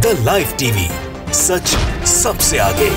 The live TV, सच सबसे आगे।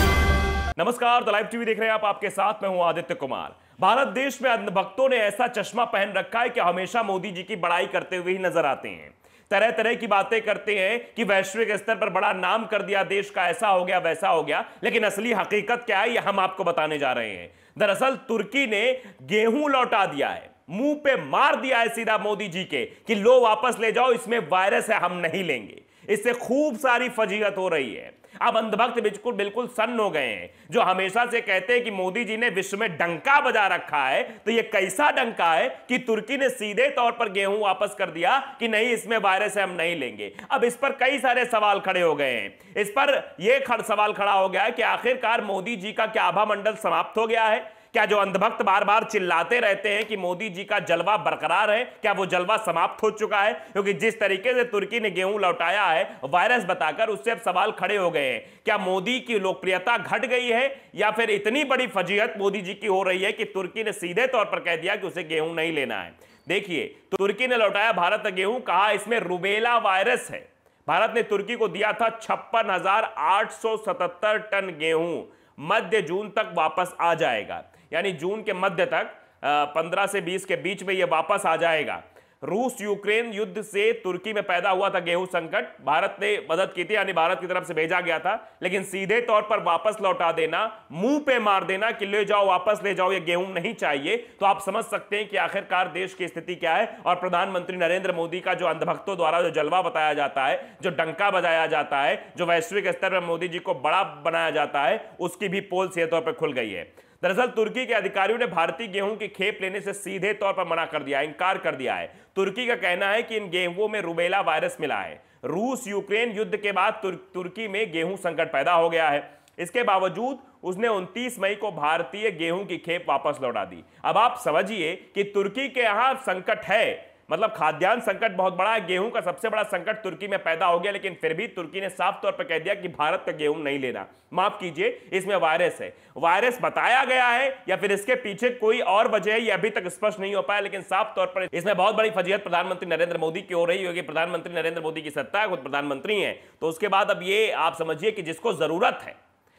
नमस्कार, द लाइव टीवी देख रहे हैं आप। आपके साथ मैं हूं आदित्य कुमार। भारत देश में अंधभक्तों ने ऐसा चश्मा पहन रखा है कि हमेशा मोदी जी की बड़ाई करते हुए ही नजर आते हैं। तरह तरह की बातें करते हैं कि वैश्विक स्तर पर बड़ा नाम कर दिया देश का, ऐसा हो गया वैसा हो गया। लेकिन असली हकीकत क्या है, यह हम आपको बताने जा रहे हैं। दरअसल तुर्की ने गेहूं लौटा दिया है, मुंह पे मार दिया है सीधा मोदी जी के कि लो वापस ले जाओ, इसमें वायरस है, हम नहीं लेंगे। इससे खूब सारी फजीहत हो रही है। अब अंधभक्त बिल्कुल सन्न हो गए हैं, जो हमेशा से कहते हैं कि मोदी जी ने विश्व में डंका बजा रखा है। तो यह कैसा डंका है कि तुर्की ने सीधे तौर पर गेहूं वापस कर दिया कि नहीं, इसमें वायरस है, हम नहीं लेंगे। अब इस पर कई सारे सवाल खड़े हो गए हैं। इस पर यह सवाल खड़ा हो गया है कि आखिरकार मोदी जी का क्या आभा मंडल समाप्त हो गया है? क्या जो अंधभक्त बार बार चिल्लाते रहते हैं कि मोदी जी का जलवा बरकरार है, क्या वो जलवा समाप्त हो चुका है? क्योंकि जिस तरीके से तुर्की ने गेहूं लौटाया है वायरस बताकर, उससे अब सवाल खड़े हो गए हैं। क्या मोदी की लोकप्रियता घट गई है, या फिर इतनी बड़ी फजीहत मोदी जी की हो रही है कि तुर्की ने सीधे तौर पर कह दिया कि उसे गेहूं नहीं लेना है? देखिए, तुर्की ने लौटाया भारत का गेहूं, कहा इसमें रुबेला वायरस है। भारत ने तुर्की को दिया था 56,877 टन गेहूं, मध्य जून तक वापस आ जाएगा। यानी जून के मध्य तक 15 से 20 के बीच में यह वापस आ जाएगा। रूस यूक्रेन युद्ध से तुर्की में पैदा हुआ था गेहूं संकट। भारत ने मदद की थी, यानी भारत की तरफ से भेजा गया था। लेकिन सीधे तौर पर वापस लौटा देना, मुंह पे मार देना कि ले जाओ, वापस ले जाओ, ये गेहूं नहीं चाहिए, तो आप समझ सकते हैं कि आखिरकार देश की स्थिति क्या है। और प्रधानमंत्री नरेंद्र मोदी का जो अंधभक्तों द्वारा जो जलवा बताया जाता है, जो डंका बजाया जाता है, जो वैश्विक स्तर पर मोदी जी को बड़ा बनाया जाता है, उसकी भी पोल सीधे तौर पर खुल गई है। दरअसल तुर्की के अधिकारियों ने भारतीय गेहूं की खेप लेने से सीधे तौर पर मना कर दिया, इंकार कर दिया है। तुर्की का कहना है कि इन गेहूं में रुबेला वायरस मिला है। रूस यूक्रेन युद्ध के बाद तुर्की में गेहूं संकट पैदा हो गया है। इसके बावजूद उसने 29 मई को भारतीय गेहूं की खेप वापस लौटा दी। अब आप समझिए कि तुर्की के यहां संकट है, मतलब खाद्यान्न संकट बहुत बड़ा है, गेहूं का सबसे बड़ा संकट तुर्की में पैदा हो गया। लेकिन फिर भी तुर्की ने साफ तौर पर कह दिया कि भारत का गेहूं नहीं लेना, माफ कीजिए, इसमें वायरस है। वायरस बताया गया है या फिर इसके पीछे कोई और वजह है, यह अभी तक स्पष्ट नहीं हो पाया। लेकिन साफ तौर पर इसमें बहुत बड़ी फजीहत प्रधानमंत्री नरेंद्र मोदी की हो रही होगी। प्रधानमंत्री नरेंद्र मोदी की सत्ता है, खुद प्रधानमंत्री है, तो उसके बाद अब ये आप समझिए कि जिसको जरूरत है,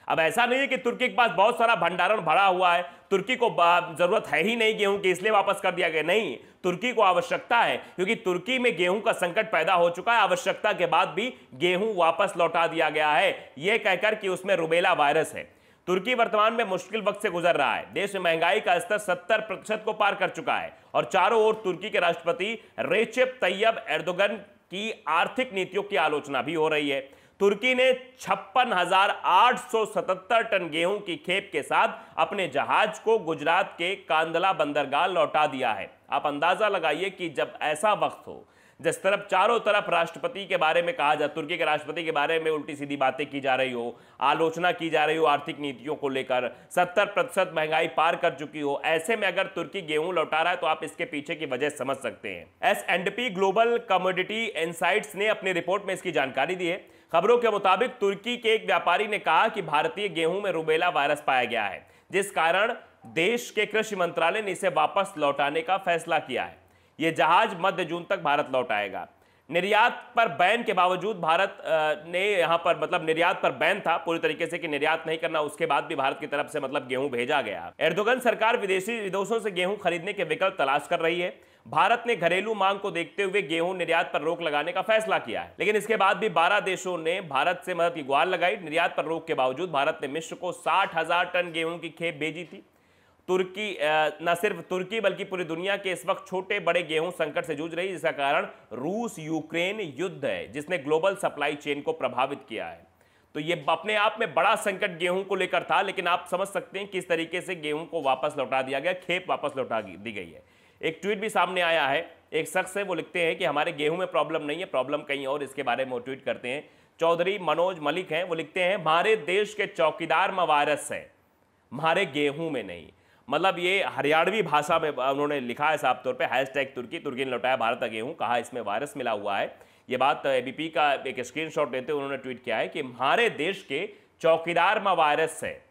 अब ऐसा नहीं है कि तुर्की के पास बहुत सारा भंडारण भरा हुआ है, तुर्की को जरूरत है ही नहीं गेहूं की, इसलिए वापस कर दिया गया। नहीं, तुर्की को आवश्यकता है, क्योंकि तुर्की में गेहूं का संकट पैदा हो चुका है। आवश्यकता के बाद भी गेहूं वापस लौटा दिया गया है, यह कहकर कि उसमें रुबेला वायरस है। तुर्की वर्तमान में मुश्किल वक्त से गुजर रहा है। देश में महंगाई का स्तर 70% को पार कर चुका है और चारों ओर तुर्की के राष्ट्रपति रेसेप तैयब एर्दोगन की आर्थिक नीतियों की आलोचना भी हो रही है। तुर्की ने 56,877 टन गेहूं की खेप के साथ अपने जहाज को गुजरात के कांदला बंदरगाह लौटा दिया है। आप अंदाजा लगाइए कि जब ऐसा वक्त हो, जिस तरफ चारों तरफ राष्ट्रपति के बारे में कहा जा, तुर्की के राष्ट्रपति के बारे में उल्टी सीधी बातें की जा रही हो, आलोचना की जा रही हो आर्थिक नीतियों को लेकर, 70% महंगाई पार कर चुकी हो, ऐसे में अगर तुर्की गेहूं लौटा रहा है तो आप इसके पीछे की वजह समझ सकते हैं। S&P ग्लोबल कमोडिटी इनसाइट्स ने अपनी रिपोर्ट में इसकी जानकारी दी है। खबरों के मुताबिक तुर्की के एक व्यापारी ने कहा कि भारतीय गेहूं में रुबेला वायरस पाया गया है, जिस कारण देश के कृषि मंत्रालय ने इसे वापस लौटाने का फैसला किया है। यह जहाज मध्य जून तक भारत लौट आएगा। निर्यात पर बैन के बावजूद भारत ने यहां पर, मतलब निर्यात पर बैन था पूरी तरीके से कि निर्यात नहीं करना, उसके बाद भी भारत की तरफ से मतलब गेहूं भेजा गया। एर्दोगन सरकार विदेशों से गेहूं खरीदने के विकल्प तलाश कर रही है। भारत ने घरेलू मांग को देखते हुए गेहूं निर्यात पर रोक लगाने का फैसला किया है। लेकिन इसके बाद भी 12 देशों ने भारत से मदद की गुहार लगाई। निर्यात पर रोक के बावजूद भारत ने मिस्र को 60,000 टन गेहूं की खेप भेजी थी। तुर्की न सिर्फ तुर्की बल्कि पूरी दुनिया के इस वक्त छोटे बड़े गेहूं संकट से जूझ रही है, जिसका कारण रूस यूक्रेन युद्ध है, जिसने ग्लोबल सप्लाई चेन को प्रभावित किया है। तो ये अपने आप में बड़ा संकट गेहूं को लेकर था। लेकिन आप समझ सकते हैं किस तरीके से गेहूं को वापस लौटा दिया गया, खेप वापस लौटा दी गई है। एक ट्वीट भी सामने आया है, एक शख्स है, वो लिखते हैं कि हमारे गेहूं में प्रॉब्लम नहीं है, प्रॉब्लम कहीं और। इसके बारे में वो ट्वीट करते हैं। चौधरी मनोज मलिक हैं, वो लिखते हैं हमारे देश के चौकीदार में वायरस है, हमारे गेहूं में नहीं। मतलब ये हरियाणवी भाषा में उन्होंने लिखा है साफ तौर पे, #तुर्की। तुर्की ने लौटाया भारत का गेहूं, कहा इसमें वायरस मिला हुआ है। ये बात एबीपी का एक स्क्रीनशॉट लेते हुए उन्होंने ट्वीट किया है कि हमारे देश के चौकीदार में वायरस है,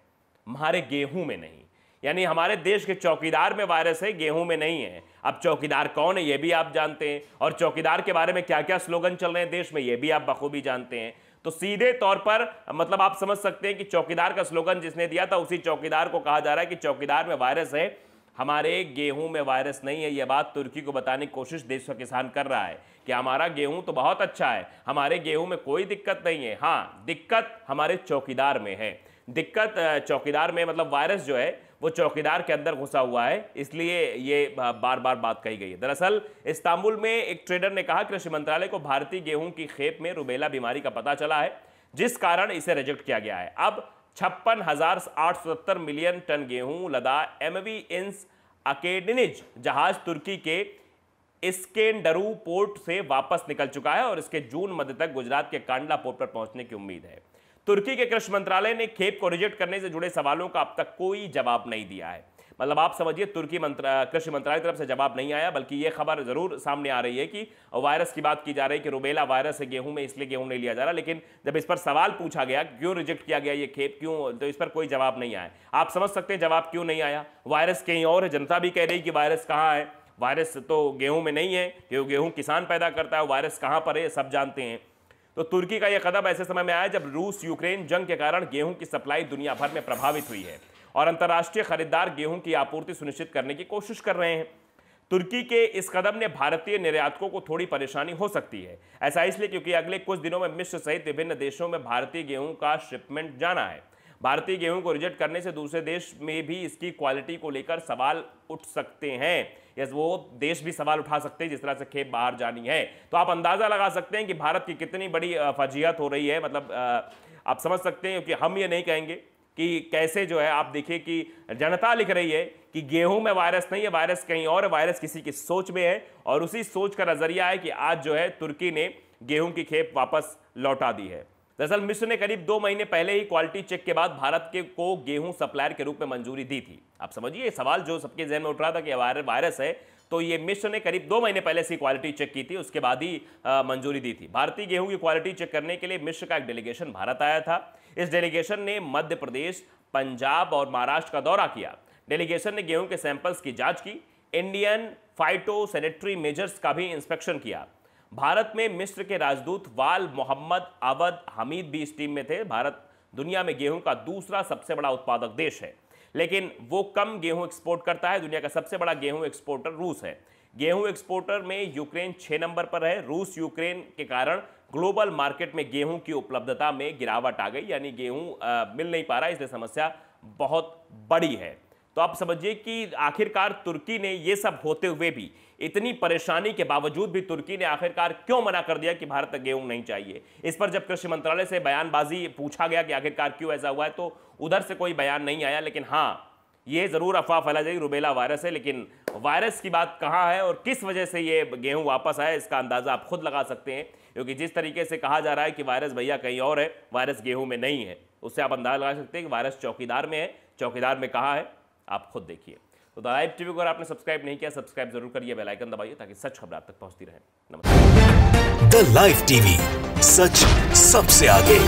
हमारे गेहूं में नहीं। यानी हमारे देश के चौकीदार में वायरस है, गेहूं में नहीं है। अब चौकीदार कौन है ये भी आप जानते हैं, और चौकीदार के बारे में क्या क्या स्लोगन चल रहे हैं देश में ये भी आप बखूबी जानते हैं। तो सीधे तौर पर मतलब आप समझ सकते हैं कि चौकीदार का स्लोगन जिसने दिया था उसी चौकीदार को कहा जा रहा है कि चौकीदार में वायरस है, हमारे गेहूं में वायरस नहीं है। यह बात तुर्की को बताने की कोशिश देश का किसान कर रहा है कि हमारा गेहूं तो बहुत अच्छा है, हमारे गेहूं में कोई दिक्कत नहीं है। हाँ, दिक्कत हमारे चौकीदार में है। दिक्कत चौकीदार में मतलब वायरस जो है वो चौकीदार के अंदर घुसा हुआ है, इसलिए ये बार बार बात कही गई है। दरअसल इस्तांबुल में एक ट्रेडर ने कहा कृषि मंत्रालय को भारतीय गेहूं की खेप में रुबेला बीमारी का पता चला है, जिस कारण इसे रिजेक्ट किया गया है। अब 56,870 मिलियन टन गेहूं लदा MV इंस अकेडनिज जहाज तुर्की के इस्केंडरू पोर्ट से वापस निकल चुका है और इसके जून मध्य तक गुजरात के कांडला पोर्ट पर पहुंचने की उम्मीद है। तुर्की के कृषि मंत्रालय ने खेप को रिजेक्ट करने से जुड़े सवालों का अब तक कोई जवाब नहीं दिया है। मतलब आप समझिए तुर्की कृषि मंत्रालय की तरफ से जवाब नहीं आया, बल्कि यह खबर जरूर सामने आ रही है कि वायरस की बात की जा रही है कि रुबेला वायरस है गेहूं में, इसलिए गेहूं नहीं लिया जा रहा। लेकिन जब इस पर सवाल पूछा गया क्यों रिजेक्ट किया गया ये खेप, क्यों, तो इस पर कोई जवाब नहीं आया। आप समझ सकते हैं जवाब क्यों नहीं आया। वायरस कहीं और है, जनता भी कह रही कि वायरस कहाँ है, वायरस तो गेहूं में नहीं है, क्योंकि गेहूं किसान पैदा करता है, वायरस कहाँ पर है सब जानते हैं। तो तुर्की का यह कदम ऐसे समय में आया जब रूस यूक्रेन जंग के कारण गेहूं की सप्लाई दुनिया भर में प्रभावित हुई है और अंतर्राष्ट्रीय खरीदार गेहूं की आपूर्ति सुनिश्चित करने की कोशिश कर रहे हैं। तुर्की के इस कदम ने भारतीय निर्यातकों को थोड़ी परेशानी हो सकती है। ऐसा इसलिए क्योंकि अगले कुछ दिनों में मिस्र सहित विभिन्न देशों में भारतीय गेहूं का शिपमेंट जाना है। भारतीय गेहूं को रिजेक्ट करने से दूसरे देश में भी इसकी क्वालिटी को लेकर सवाल उठ सकते हैं, या वो देश भी सवाल उठा सकते हैं जिस तरह से खेप बाहर जानी है। तो आप अंदाजा लगा सकते हैं कि भारत की कितनी बड़ी फजीहत हो रही है। मतलब आप समझ सकते हैं कि हम ये नहीं कहेंगे कि कैसे जो है, आप देखिए कि जनता लिख रही है कि गेहूं में वायरस नहीं है, वायरस कहीं और है, वायरस किसी की सोच में है। और उसी सोच का नजरिया है कि आज जो है तुर्की ने गेहूं की खेप वापस लौटा दी है। दरअसल मिस्र ने करीब 2 महीने पहले ही क्वालिटी चेक के बाद भारत को गेहूं सप्लायर के रूप में मंजूरी दी थी। आप समझिए सवाल जो सबके जहन में उठ रहा था कि वायरस है, तो ये मिस्र ने करीब 2 महीने पहले से क्वालिटी चेक की थी, उसके बाद ही मंजूरी दी थी। भारतीय गेहूं की क्वालिटी चेक करने के लिए मिस्र का एक डेलीगेशन भारत आया था। इस डेलीगेशन ने मध्य प्रदेश, पंजाब और महाराष्ट्र का दौरा किया। डेलीगेशन ने गेहूं के सैंपल्स की जांच की, इंडियन फाइटोसैनिटरी मेजर्स का भी इंस्पेक्शन किया। भारत में मिस्र के राजदूत वाल मोहम्मद अवद हमीद भी इस टीम में थे। भारत दुनिया में गेहूं का दूसरा सबसे बड़ा उत्पादक देश है, लेकिन वो कम गेहूं एक्सपोर्ट करता है। दुनिया का सबसे बड़ा गेहूं एक्सपोर्टर रूस है। गेहूं एक्सपोर्टर में यूक्रेन 6 नंबर पर है। रूस यूक्रेन के कारण ग्लोबल मार्केट में गेहूं की उपलब्धता में गिरावट आ गई, यानी गेहूं मिल नहीं पा रहा, इसलिए समस्या बहुत बड़ी है। तो आप समझिए कि आखिरकार तुर्की ने ये सब होते हुए भी, इतनी परेशानी के बावजूद भी तुर्की ने आखिरकार क्यों मना कर दिया कि भारत तक गेहूं नहीं चाहिए। इस पर जब कृषि मंत्रालय से बयानबाजी पूछा गया कि आखिरकार क्यों ऐसा हुआ है, तो उधर से कोई बयान नहीं आया। लेकिन हाँ, ये जरूर अफवाह फैला जाएगी रुबेला वायरस है, लेकिन वायरस की बात कहाँ है और किस वजह से ये गेहूं वापस आया, इसका अंदाजा आप खुद लगा सकते हैं। क्योंकि जिस तरीके से कहा जा रहा है कि वायरस भैया कहीं और है, वायरस गेहूं में नहीं है, उससे आप अंदाजा लगा सकते हैं कि वायरस चौकीदार में है। चौकीदार में कहाँ है आप खुद देखिए। तो द लाइव टीवी को अगर आपने सब्सक्राइब नहीं किया, सब्सक्राइब जरूर करिए, बेल आइकन दबाइए ताकि सच खबर आप तक पहुंचती रहे। नमस्कार। द लाइव टीवी, सच सबसे आगे।